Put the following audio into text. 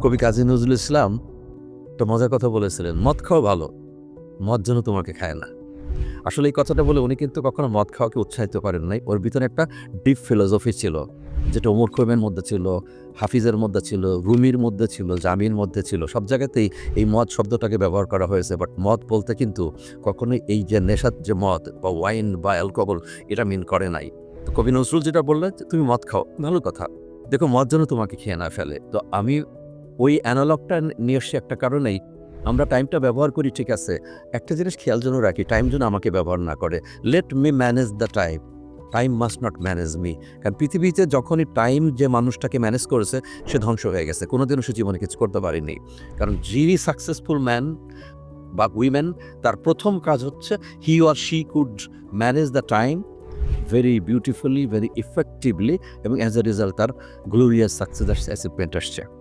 কবি কাজী নজরুল ইসলাম একটা মজার কথা বলেছিলেন, মদ খাওয়া ভালো, মদ যেন তোমাকে খায় না। আসলে এই কথাটা বলে উনি কিন্তু কখনো মদ খাওয়াকে উৎসাহিত করেন নাই। ওর ভিতরে একটা ডিপ ফিলোসফি ছিল, যেটা ওমর খৈয়ামের মধ্যে ছিল, হাফিজের মধ্যে ছিল, রুমির মধ্যে ছিল, জামির মধ্যে ছিল। সব জায়গাতেই এই মদ শব্দটাকে ব্যবহার করা হয়েছে। বাট মদ বলতে কিন্তু কখনোই এই যে নেশার যে মদ বা ওয়াইন বা অ্যালকোহল, এটা মিন করে নাই। তো কবি নজরুল যেটা বললেন যে তুমি মদ খাও, ভালো কথা। দেখো মদ যেন তোমাকে খেয়ে না ফেলে। তো আমি ওই অ্যানালগটা নিয়ে এসছি একটা কারণেই। আমরা টাইমটা ব্যবহার করি ঠিক আছে। একটা জিনিস খেয়াল যেন রাখি, টাইম যেন আমাকে ব্যবহার না করে। Let me manage the time, time must not manage me. কারণ পৃথিবীতে যখনই টাইম যে মানুষটাকে ম্যানেজ করেছে, সে ধ্বংস হয়ে গেছে। কোনোদিনও সে জীবনে কিছু করতে পারেনি। কারণ যিনি সাকসেসফুল ম্যান বা উইমেন, তার প্রথম কাজ হচ্ছে he or she could manage the time very beautifully, very effectively, এবং অ্যাজ এ রেজাল্ট তার গ্লোরিয়াস সাকসেস অ্যাচিভমেন্ট আসছে।